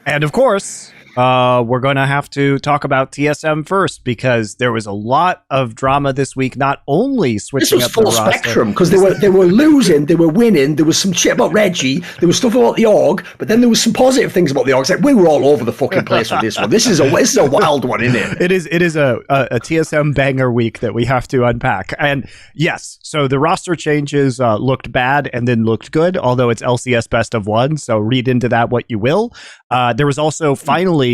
And of course, we're going to have to talk about TSM first because there was a lot of drama this week. Not only switching up the roster, full spectrum because they were losing, they were winning. There was some shit about Reggie. There was stuff about the org, but then there was some positive things about the org. It's like we were all over the fucking place with this one. This is a wild one, isn't it? It is a TSM banger week that we have to unpack. And yes, so the roster changes looked bad and then looked good. Although it's LCS best of one, so read into that what you will. There was also finally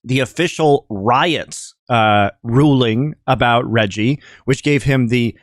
the official Riot's ruling about Reggie, which gave him the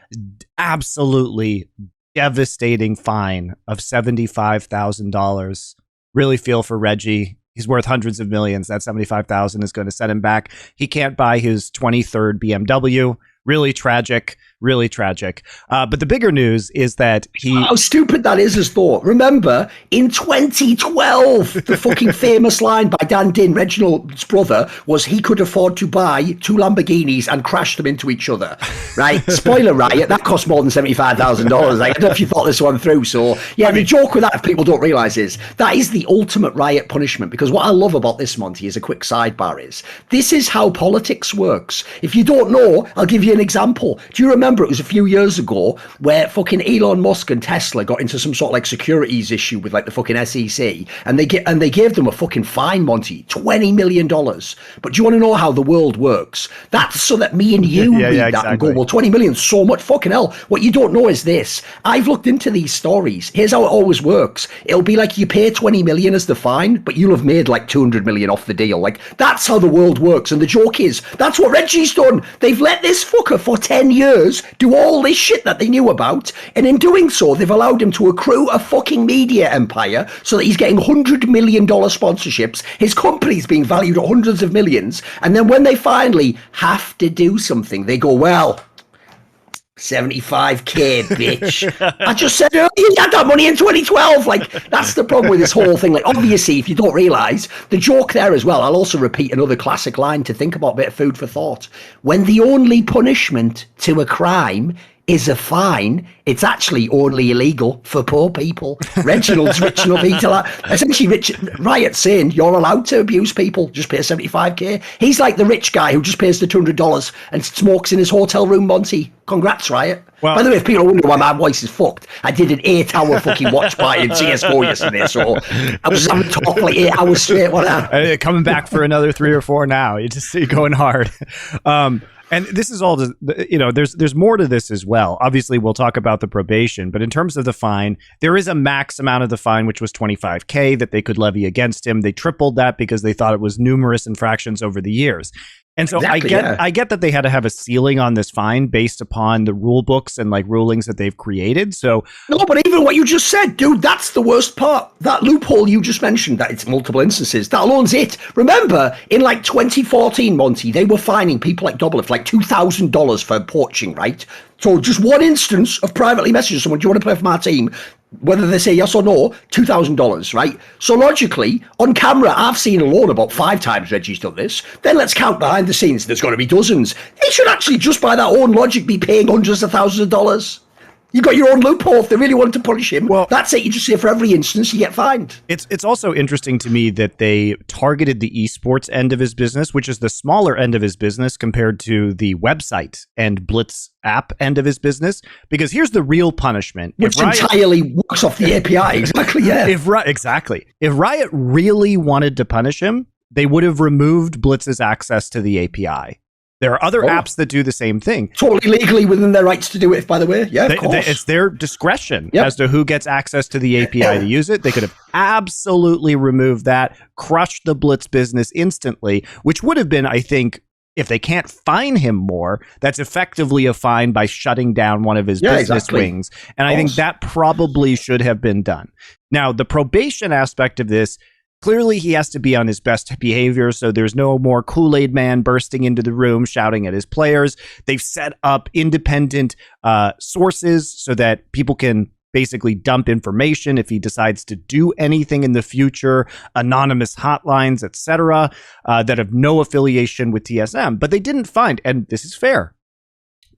absolutely devastating fine of $75,000. Really feel for Reggie. He's worth hundreds of millions. That $75,000 is going to set him back. He can't buy his 23rd BMW. Really tragic. Really tragic. But the bigger news is that How stupid that is as thought. Remember, in 2012, the fucking famous line by Dan Din, Reginald's brother, was he could afford to buy 2 Lamborghinis and crash them into each other. Right? Spoiler riot, that cost more than $75,000. Like, I don't know if you thought this one through. So, yeah, the joke with that, if people don't realise, is that is the ultimate riot punishment. Because what I love about this, Monty, is a quick sidebar is, this is how politics works. If you don't know, I'll give you an example. Do you remember it was a few years ago where fucking Elon Musk and Tesla got into some sort of like securities issue with like the fucking SEC, and they gave them a fucking fine, Monty, $20 million. But do you want to know how the world works? That's so that me and you read that exactly. And go, well, 20 million, so much, fucking hell. What you don't know is this. I've looked into these stories. Here's how it always works. It'll be like you pay 20 million as the fine, but you'll have made like 200 million off the deal. Like, that's how the world works. And the joke is, that's what Reggie's done. They've let this fucker for 10 years do all this shit that they knew about, and in doing so, they've allowed him to accrue a fucking media empire so that he's getting $100 million sponsorships. His company's being valued at hundreds of millions, and then when they finally have to do something, they go, well, 75k, bitch. I just said earlier you had that money in 2012. Like, that's the problem with this whole thing. Like, obviously, if you don't realise, the joke there as well, I'll also repeat another classic line to think about, a bit of food for thought. When the only punishment to a crime is a fine, it's actually only illegal for poor people. Reginald's rich enough, essentially Riot saying you're allowed to abuse people, just pay 75k. He's like the rich guy who just pays the $200 and smokes in his hotel room, Monty. Congrats, Riot. Well, by the way, if people wonder why my voice is fucked, I did an 8-hour fucking watch party in CSGO yesterday, so I was having to talk like 8 hours straight. Coming back for another 3 or 4 now. You're going hard. And this is all, there's more to this as well. Obviously, we'll talk about the probation, but in terms of the fine, there is a max amount of the fine, which was 25K that they could levy against him. They tripled that because they thought it was numerous infractions over the years. And so exactly, I get that they had to have a ceiling on this fine based upon the rule books and like rulings that they've created. So no, but even what you just said, dude, that's the worst part. That loophole you just mentioned, that it's multiple instances, that alone's it. Remember, in like 2014, Monty, they were fining people like Double like $2,000 for poaching, right? So just one instance of privately messaging someone, do you want to play for my team? Whether they say yes or no, $2,000, right? So logically, on camera, I've seen alone about 5 times Reggie's done this. Then let's count behind the scenes. There's going to be dozens. They should actually, just by that own logic, be paying hundreds of thousands of dollars. You got your own loophole. If they really wanted to punish him, well, that's it. You just say for every instance you get fined. It's also interesting to me that they targeted the esports end of his business, which is the smaller end of his business compared to the website and Blitz app end of his business. Because here's the real punishment. Which entirely works off the API. Exactly, yeah. Exactly. If Riot really wanted to punish him, they would have removed Blitz's access to the API. There are other apps that do the same thing. Totally legally within their rights to do it, by the way. Yeah, of course. It's their discretion as to who gets access to the API to use it. They could have absolutely removed that, crushed the Blitz business instantly, which would have been, I think, if they can't fine him more, that's effectively a fine by shutting down one of his business wings. And I think that probably should have been done. Now, the probation aspect of this, clearly, he has to be on his best behavior, so there's no more Kool-Aid man bursting into the room shouting at his players. They've set up independent sources so that people can basically dump information if he decides to do anything in the future, anonymous hotlines, etc., that have no affiliation with TSM. But they didn't find, and this is fair,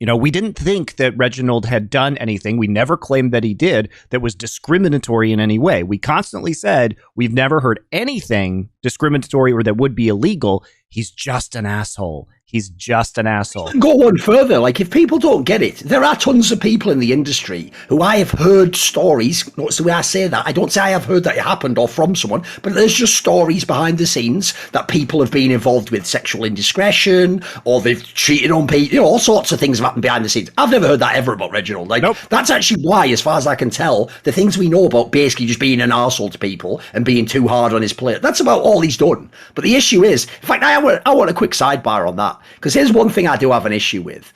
We didn't think that Reginald had done anything. We never claimed that he did that was discriminatory in any way. We constantly said we've never heard anything discriminatory or that would be illegal. He's just an asshole. He's just an asshole. Go one further. Like, if people don't get it, there are tons of people in the industry who I have heard stories. Notice the way I say that. I don't say I have heard that it happened or from someone, but there's just stories behind the scenes that people have been involved with sexual indiscretion or they've cheated on people. All sorts of things have happened behind the scenes. I've never heard that ever about Reginald. Like, nope. That's actually why, as far as I can tell, the things we know about basically just being an arsehole to people and being too hard on his plate, that's about all he's done. But the issue is, in fact, I want a quick sidebar on that. Because here's one thing I do have an issue with.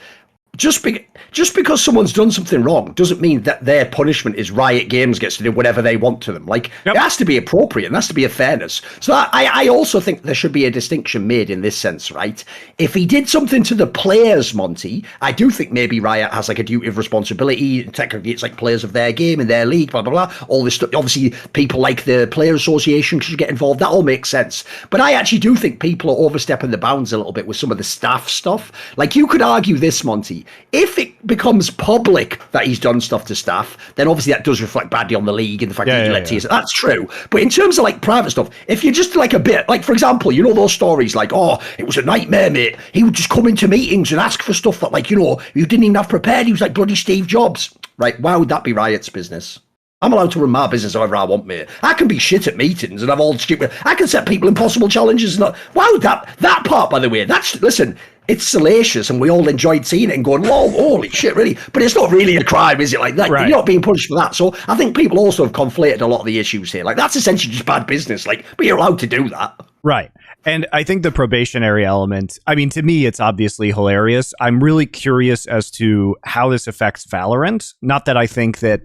Just because someone's done something wrong doesn't mean that their punishment is Riot Games gets to do whatever they want to them. Like, It has to be appropriate and there has to be a fairness. So I also think there should be a distinction made in this sense, right? If he did something to the players, Monte, I do think maybe Riot has like a duty of responsibility. Technically, it's like players of their game in their league, blah, blah, blah. All this stuff. Obviously, people like the Player Association should get involved. That all makes sense. But I actually do think people are overstepping the bounds a little bit with some of the staff stuff. Like, you could argue this, Monte. If it becomes public that he's done stuff to staff, then obviously that does reflect badly on the league and the fact that he let TS. That's true. But in terms of like private stuff, if you're just like a bit, like for example, those stories like, oh, it was a nightmare, mate. He would just come into meetings and ask for stuff that like, you didn't even have prepared. He was like bloody Steve Jobs. Right? Why would that be Riot's business? I'm allowed to run my business however I want, mate. I can be shit at meetings and have all stupid. I can set people impossible challenges. Why would that part, by the way, listen, it's salacious and we all enjoyed seeing it and going, whoa, holy shit, really? But it's not really a crime, is it? Like that, right. You're not being punished for that. So I think people also have conflated a lot of the issues here. Like, that's essentially just bad business. Like, but you're allowed to do that. Right. And I think the probationary element, I mean, to me, it's obviously hilarious. I'm really curious as to how this affects Valorant. Not that I think that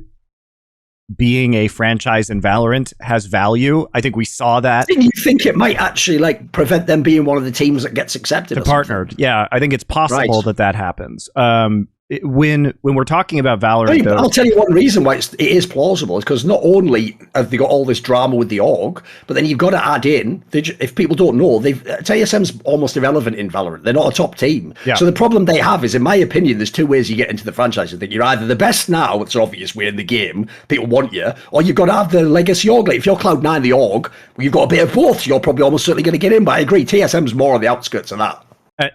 being a franchise in Valorant has value. I think we saw that. Do you think it might actually like prevent them being one of the teams that gets accepted? Partnered. Yeah, I think it's possible that happens. When we're talking about Valorant, I'll tell you one reason why it is plausible is because not only have they got all this drama with the org, but then you've got to add in, if people don't know, TSM's almost irrelevant in Valorant. They're not a top team. Yeah. So the problem they have is, in my opinion, there's two ways you get into the franchise. I think you're either the best now, it's an obvious way in the game, people want you, or you've got to have the legacy org. Like if you're Cloud9 the org, well, you've got a bit of both, so you're probably almost certainly going to get in. But I agree, TSM's more on the outskirts of that.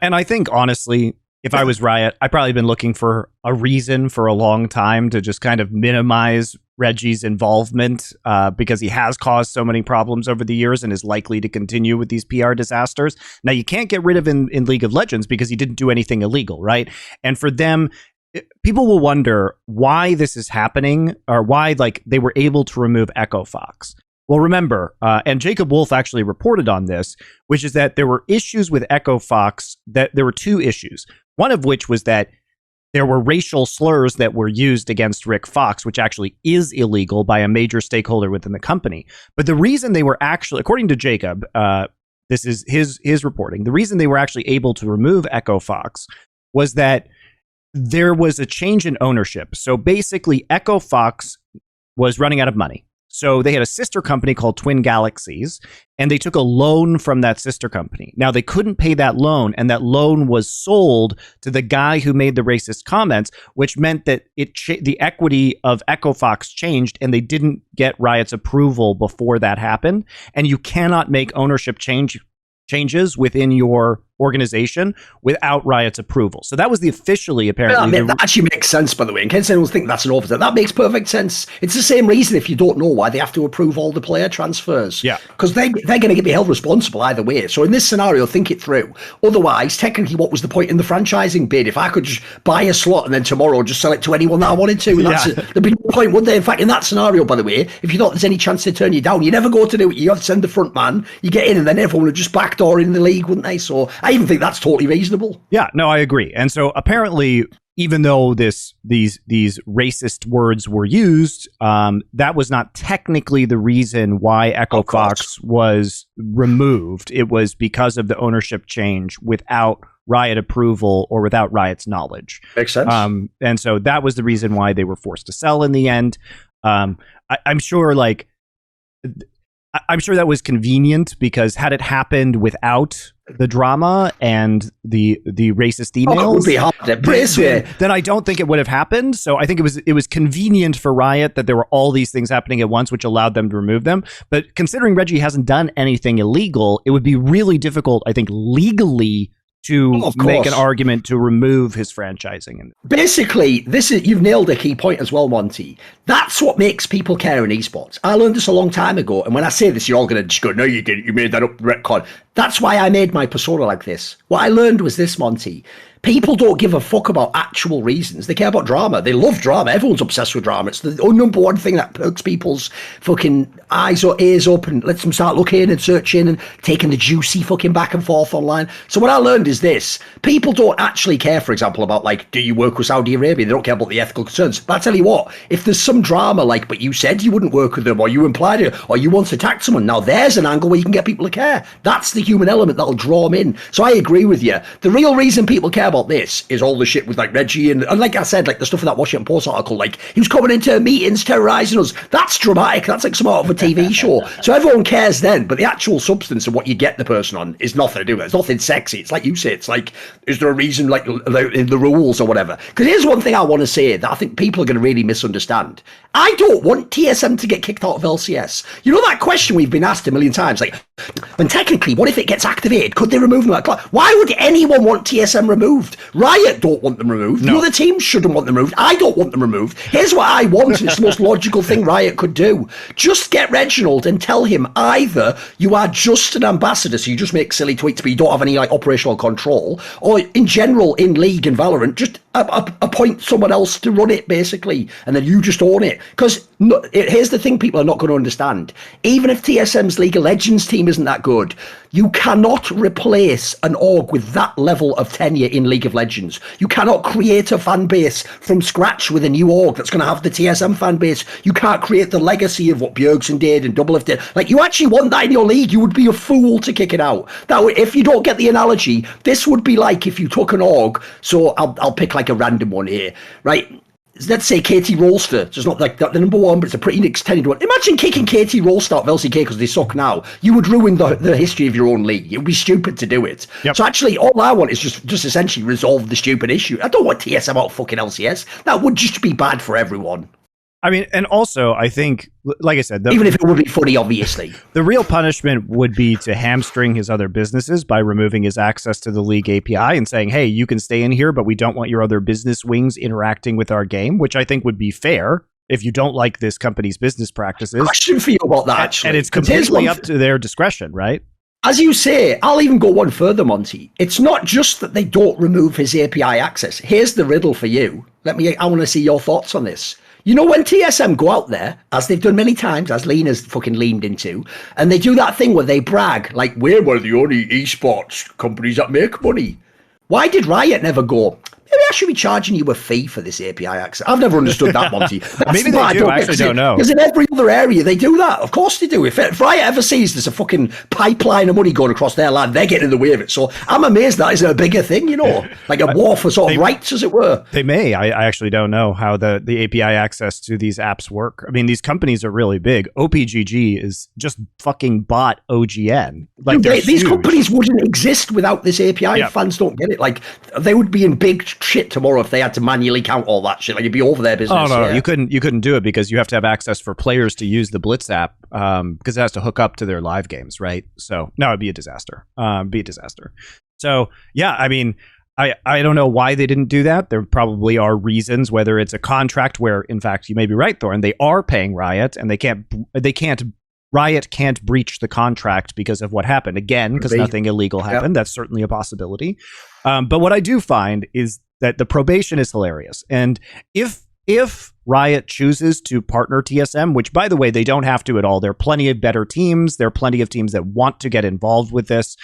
And I think, honestly, if I was Riot, I'd probably been looking for a reason for a long time to just kind of minimize Reggie's involvement because he has caused so many problems over the years and is likely to continue with these PR disasters. Now, you can't get rid of him in League of Legends because he didn't do anything illegal, right? And for them, people will wonder why this is happening or why like they were able to remove Echo Fox. Well, remember, and Jacob Wolf actually reported on this, which is that there were issues with Echo Fox, that there were two issues. One of which was that there were racial slurs that were used against Rick Fox, which actually is illegal by a major stakeholder within the company. But the reason they were actually, according to Jacob, this is his reporting, the reason they were actually able to remove Echo Fox was that there was a change in ownership. So basically, Echo Fox was running out of money. So they had a sister company called Twin Galaxies, and they took a loan from that sister company. Now, they couldn't pay that loan, and that loan was sold to the guy who made the racist comments, which meant that the equity of Echo Fox changed, and they didn't get Riot's approval before that happened. And you cannot make ownership changes within your organization without Riot's approval. So that was the officially, apparently. Yeah, that actually makes sense, by the way. In case anyone think that's an oversight, that makes perfect sense. It's the same reason if you don't know why they have to approve all the player transfers. Yeah. Because they're going to be held responsible either way. So in this scenario, think it through. Otherwise, technically, what was the point in the franchising bid? If I could just buy a slot and then tomorrow just sell it to anyone that I wanted to, there'd be no point, would there? In fact, in that scenario, by the way, if you thought there's any chance to turn you down, you never go to do it. You have to send the front man, you get in, and then everyone would just backdoor in the league, wouldn't they? So I even think that's totally reasonable. Yeah, no, I agree. And so apparently, even though these racist words were used, that was not technically the reason why Echo Fox was removed. It was because of the ownership change without Riot approval or without Riot's knowledge. Makes sense. And so that was the reason why they were forced to sell in the end. I'm sure, like, I'm sure that was convenient, because had it happened without the drama and the racist emails, it would be hard. Then I don't think it would have happened. So I think it was convenient for Riot that there were all these things happening at once, which allowed them to remove them. But considering Reggie hasn't done anything illegal, it would be really difficult, I think, legally to make an argument to remove his franchising. Basically, you've nailed a key point as well, Monty. That's what makes people care in esports. I learned this a long time ago, and when I say this, you're all going to just go, no, you didn't. You made that up, retcon. That's why I made my persona like this. What I learned was this, Monty. People don't give a fuck about actual reasons. They care about drama. They love drama. Everyone's obsessed with drama. It's the number one thing that perks people's fucking eyes or ears up and lets them start looking and searching and taking the juicy fucking back and forth online. So what I learned is this. People don't actually care, for example, about, like, do you work with Saudi Arabia? They don't care about the ethical concerns. But I tell you what, if there's some drama, like, but you said you wouldn't work with them, or you implied it, or you once attacked someone, now there's an angle where you can get people to care. That's the human element that'll draw them in. So I agree with you. The real reason people care about this is all the shit with, like, Reggie and like I said, like the stuff in that Washington Post article, like he was coming into meetings terrorizing us. That's dramatic. That's like some out of a TV show. So everyone cares then, but the actual substance of what you get the person on is nothing to do with it. It's nothing sexy. It's like you say, it's like, is there a reason, like, in the rules or whatever? Because here's one thing I want to say that I think people are going to really misunderstand. I don't want TSM to get kicked out of LCS. You know that question we've been asked a million times, like, and technically, what if it gets activated? Could they remove them? Why would anyone want TSM removed? Riot don't want them removed. No. The other teams shouldn't want them removed. I don't want them removed. Here's what I want, and it's the most logical thing Riot could do. Just get Reginald and tell him either you are just an ambassador, so you just make silly tweets but you don't have any, like, operational control, or in general in League and Valorant, just appoint someone else to run it, basically, and then you just own it. Because here's the thing people are not going to understand. Even if TSM's League of Legends team isn't that good, you cannot replace an org with that level of tenure in League of Legends. You cannot create a fan base from scratch with a new org that's going to have the TSM fan base. You can't create the legacy of what Bjergsen did and Double F did. Like, you actually want that in your league. You would be a fool to kick it out. That way, if you don't get the analogy, this would be like if you took an org. So I'll pick, like, a random one here, right? Let's say KT Rolster. So it's not like the number one, but it's a pretty extended one. Imagine kicking KT Rolster out of LCK because they suck now. You would ruin the history of your own league. It would be stupid to do it. Yep. So actually, all I want is just essentially resolve the stupid issue. I don't want TSM out of fucking LCS. That would just be bad for everyone. I mean, and also, I think, like I said, even if it would be funny, obviously, the real punishment would be to hamstring his other businesses by removing his access to the League API and saying, hey, you can stay in here, but we don't want your other business wings interacting with our game, which I think would be fair if you don't like this company's business practices. Question for you about that, actually. And it's completely up to their discretion, right? As you say, I'll even go one further, Monty. It's not just that they don't remove his API access. Here's the riddle for you. I want to see your thoughts on this. You know, when TSM go out there, as they've done many times, as Lena's fucking leaned into, and they do that thing where they brag, like, we're one of the only esports companies that make money. Why did Riot never go, maybe I should be charging you a fee for this API access? I've never understood that, Monty. Maybe they do. I actually don't know. Because in every other area, they do that. Of course they do. If Riot ever sees there's a fucking pipeline of money going across their land, they're getting in the way of it. So I'm amazed that isn't a bigger thing, you know, like a war for sort of rights, as it were. They may. I actually don't know how the API access to these apps work. I mean, these companies are really big. OPGG is just fucking bought OGN. Like, these companies wouldn't exist without this API. Yep. Fans don't get it. Like, they would be in big shit tomorrow if they had to manually count all that shit. Like, it'd be over their business. Oh no, you couldn't do it because you have to have access for players to use the Blitz app because it has to hook up to their live games, right? So no, it'd be a disaster. So yeah, I mean, I don't know why they didn't do that. There probably are reasons, whether it's a contract where, in fact, you may be right, Thorin, they are paying Riot and Riot can't breach the contract because of what happened. Again, because nothing illegal happened. Yep. That's certainly a possibility. But what I do find is that the probation is hilarious. And if Riot chooses to partner TSM, which, by the way, they don't have to at all. There are plenty of better teams. There are plenty of teams that want to get involved with this.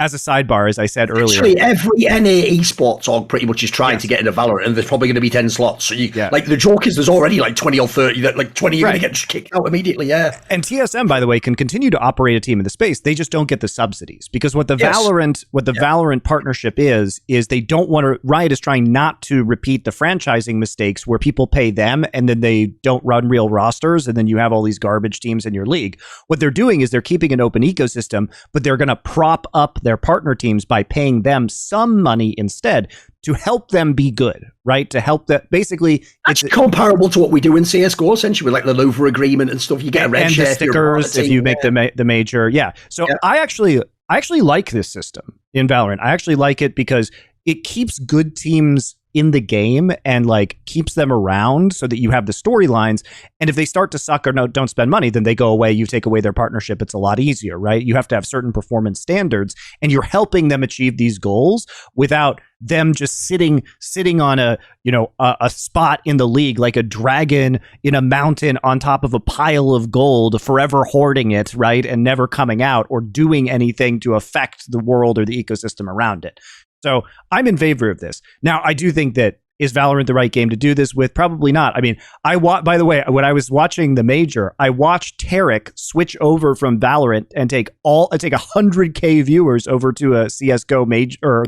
as a sidebar, as I said earlier, actually every NA esports org pretty much is trying to get into Valorant, and there's probably going to be 10 slots. So like the joke is there's already like 20 or 30 that like 20 are going to get kicked out immediately. Yeah. And TSM, by the way, can continue to operate a team in the space. They just don't get the subsidies because what the Valorant partnership is they don't want to. Riot is trying not to repeat the franchising mistakes where people pay them and then they don't run real rosters, and then you have all these garbage teams in your league. What they're doing is they're keeping an open ecosystem, but they're going to prop up their partner teams by paying them some money instead to help them be good, right? To help that basically it's comparable to what we do in CSGO, essentially, with like the Louvre agreement and stuff. You get a red and share the stickers if you make the major. Yeah. So I actually like this system in Valorant. I actually like it because it keeps good teams in the game and like keeps them around so that you have the storylines. And if they start to suck or don't spend money, then they go away. You take away their partnership. It's a lot easier, right? You have to have certain performance standards, and you're helping them achieve these goals without them just sitting on a spot in the league like a dragon in a mountain on top of a pile of gold, forever hoarding it, right? And never coming out or doing anything to affect the world or the ecosystem around it. So I'm in favor of this. Now, I do think that is Valorant the right game to do this with? Probably not. I mean, by the way, when I was watching the major, I watched Tarek switch over from Valorant and take 100K viewers over to a CSGO major, or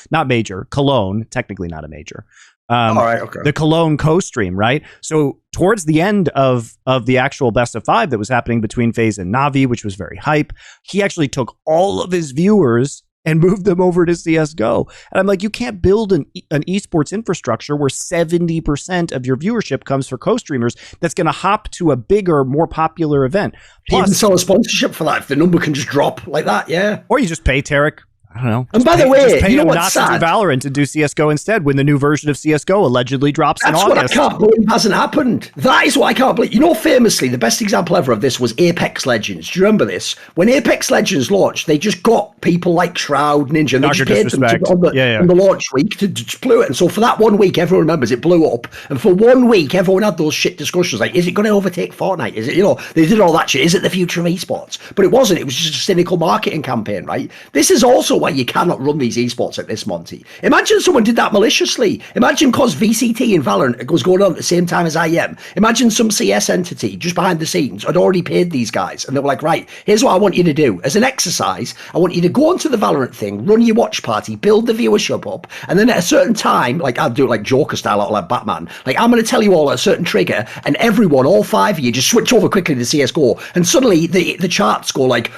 not major, Cologne, technically not a major. All right, okay. The Cologne co-stream, right? So towards the end of the actual best of 5 that was happening between FaZe and Na'Vi, which was very hype, he actually took all of his viewers and moved them over to CSGO. And I'm like, you can't build an esports infrastructure where 70% of your viewership comes for co-streamers that's going to hop to a bigger, more popular event. Plus, you can sell a sponsorship for that if the number can just drop like that, yeah. Or you just pay Tarek. I don't know. And by the way, you know what's sad? Do Valorant and do CSGO instead when the new version of CSGO allegedly drops in August. That's what I can't believe hasn't happened. That is what I can't believe. You know, famously, the best example ever of this was Apex Legends. Do you remember this? When Apex Legends launched, they just got people like Shroud, Ninja, and they just paid them on the launch week to just blew it. And so for that 1 week, everyone remembers it blew up. And for 1 week, everyone had those shit discussions like, is it going to overtake Fortnite? Is it, they did all that shit. Is it the future of esports? But it wasn't. It was just a cynical marketing campaign, right? This is also why you cannot run these esports like this, Monty. Imagine someone did that maliciously. Imagine because VCT in Valorant was going on at the same time as IM. Imagine some CS entity just behind the scenes had already paid these guys, and they were like, right, here's what I want you to do. As an exercise, I want you to go onto the Valorant thing, run your watch party, build the viewership up, and then at a certain time, like I'll do it like Joker style or like Batman, like I'm going to tell you all at a certain trigger, and everyone, all 5 of you, just switch over quickly to CSGO, and suddenly the charts go like...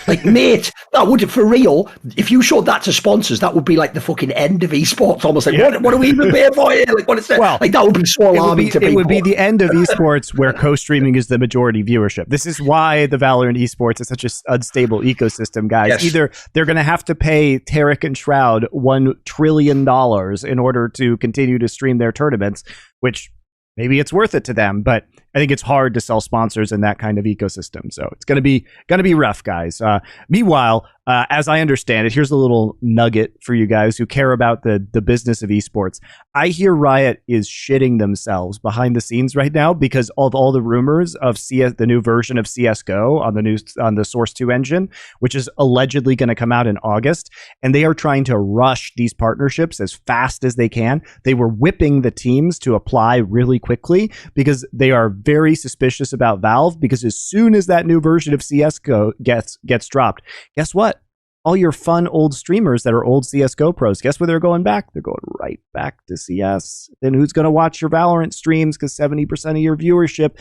like, mate, that would, for real, if you showed that to sponsors, that would be like the fucking end of esports, almost like, what are we even paying for here? Like, what is that? Well, like, that would be so alarming to people. It would be the end of esports where co-streaming is the majority viewership. This is why the Valorant esports is such an unstable ecosystem, guys. Yes. Either they're going to have to pay Tarek and Shroud $1 trillion in order to continue to stream their tournaments, which... maybe it's worth it to them, but I think it's hard to sell sponsors in that kind of ecosystem. So it's going to be rough, guys. Meanwhile, as I understand it, here's a little nugget for you guys who care about the business of esports. I hear Riot is shitting themselves behind the scenes right now because of all the rumors of the new version of CSGO on the Source 2 engine, which is allegedly going to come out in August. And they are trying to rush these partnerships as fast as they can. They were whipping the teams to apply really quickly because they are very suspicious about Valve, because as soon as that new version of CSGO gets dropped, guess what? All your fun old streamers that are old CSGO pros, guess where they're going back? They're going right back to CS. Then who's going to watch your Valorant streams? Because 70% of your viewership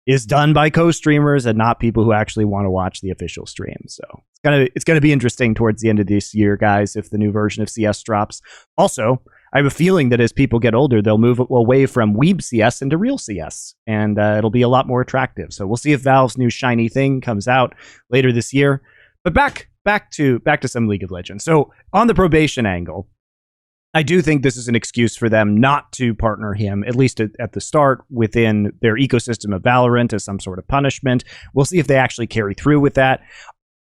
is done by co-streamers and not people who actually want to watch the official stream. So it's gonna be interesting towards the end of this year, guys, if the new version of CS drops. Also, I have a feeling that as people get older, they'll move away from weeb CS into real CS, and it'll be a lot more attractive. So we'll see if Valve's new shiny thing comes out later this year. But back to some League of Legends. So on the probation angle, I do think this is an excuse for them not to partner him, at least at the start, within their ecosystem of Valorant as some sort of punishment. We'll see if they actually carry through with that.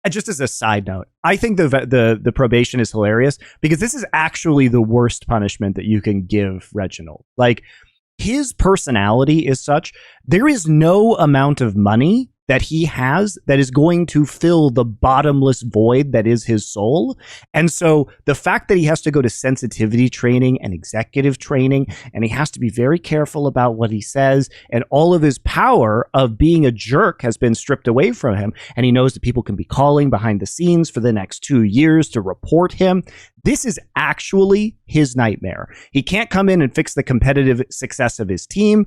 Just as a side note, I think the probation is hilarious because this is actually the worst punishment that you can give Reginald. Like, his personality is such, there is no amount of money that he has that is going to fill the bottomless void that is his soul. And so the fact that he has to go to sensitivity training and executive training, and he has to be very careful about what he says, and all of his power of being a jerk has been stripped away from him. And he knows that people can be calling behind the scenes for the next 2 years to report him. This is actually his nightmare. He can't come in and fix the competitive success of his team.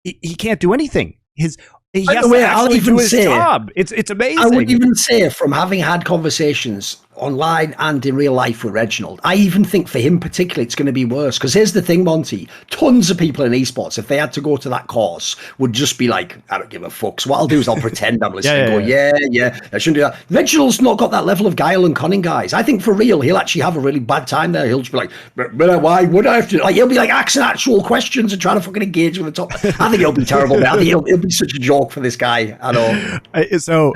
He can't do anything. He has to actually do his job. It's amazing. I would even say, from having had conversations online and in real life with Reginald, I even think for him particularly it's going to be worse. Because here's the thing, Monty, tons of people in esports, if they had to go to that course, would just be like, I don't give a fuck. So what I'll do is I'll pretend I'm listening yeah, I shouldn't do that. Reginald's not got that level of guile and cunning, guys. I think for real, he'll actually have a really bad time there. He'll just be like, but why would I have to? Like, he'll be like asking actual questions and trying to fucking engage with the top. I think he'll be terrible, man. I think he'll be such a joke for this guy. I know. So,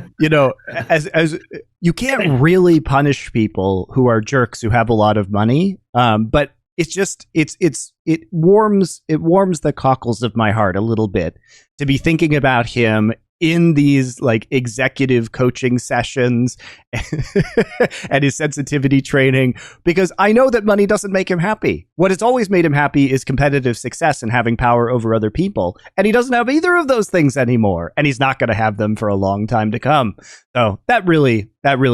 as you can't really punish people who are jerks who have a lot of money, but it's just it warms the cockles of my heart a little bit to be thinking about him in these like executive coaching sessions and his sensitivity training, because I know that money doesn't make him happy. What has always made him happy is competitive success and having power over other people. And he doesn't have either of those things anymore. And he's not going to have them for a long time to come. So that really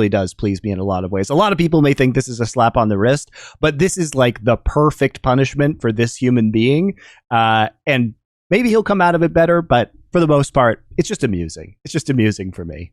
does please me in a lot of ways. A lot of people may think this is a slap on the wrist, but this is like the perfect punishment for this human being. And maybe he'll come out of it better, but for the most part, it's just amusing. It's just amusing for me.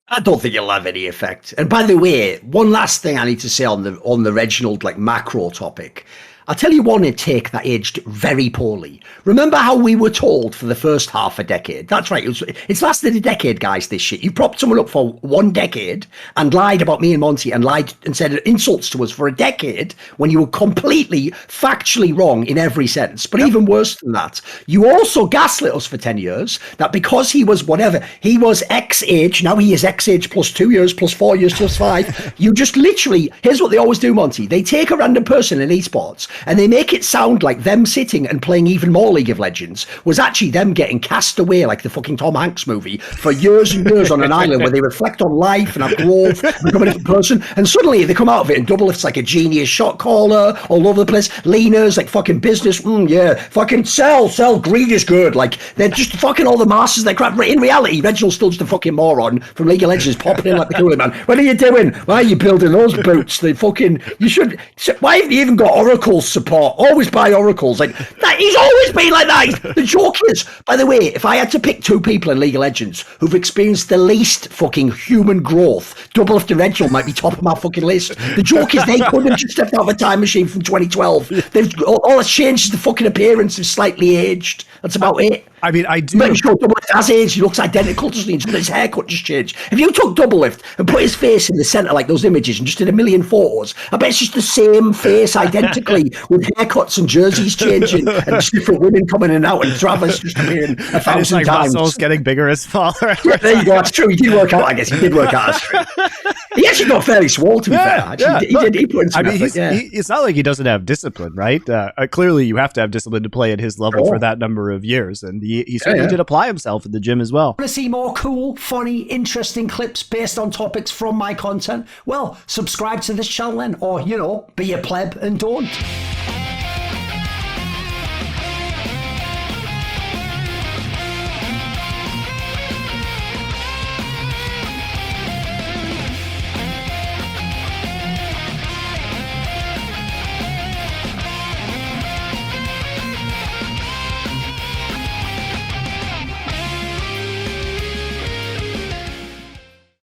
I don't think it'll have any effect. And by the way, one last thing I need to say on the Reginald like macro topic. I'll tell you one take that aged very poorly. Remember how we were told for the first half a decade? That's right. It's lasted a decade, guys, this shit. You propped someone up for 1 decade and lied about me and Monty and lied and said insults to us for a decade when you were completely factually wrong in every sense. But even worse than that, you also gaslit us for 10 years that because he was whatever, he was X age, now he is X age plus 2 years, plus 4 years, plus 5. You just literally, here's what they always do, Monty. They take a random person in esports and they make it sound like them sitting and playing even more League of Legends was actually them getting cast away like the fucking Tom Hanks movie for years and years on an island where they reflect on life and have growth and become a different person. And suddenly they come out of it and Doublelift's like a genius shot caller all over the place. Lena's like fucking business. Fucking sell. Greed is good. Like they're just fucking all the masters. They crap. In reality, Reginald's still just a fucking moron from League of Legends popping in like the cooler man. What are you doing? Why are you building those boots? You should. Why haven't you even got Oracle support? Always buy oracles. Like that, he's always been like that. The joke is, by the way, if I had to pick 2 people in League of Legends who've experienced the least fucking human growth, Doublelift and Reginald might be top of my fucking list. The joke is they couldn't have just stepped out of a time machine from 2012. All that's changed is the fucking appearance is slightly aged. That's about it. I mean, I do. But sure, Doublelift has aged. He looks identical, doesn't he? Just his haircut just changed. If you took Doublelift and put his face in the center like those images and just did a million photos, I bet it's just the same face identically with haircuts and jerseys changing and just different women coming in and out and Travis just appearing 1,000 like times. Muscles getting bigger as fall. Yeah, there you go. That's true. He did work out. I guess he did work out. That's true. He actually got fairly swole, to be fair. Actually, he put in some effort, it's not like he doesn't have discipline, right? Clearly, you have to have discipline to play at his level for that number of years, and he certainly did apply himself in the gym as well. Want to see more cool, funny, interesting clips based on topics from my content? Well, subscribe to this channel then, or, be a pleb and don't.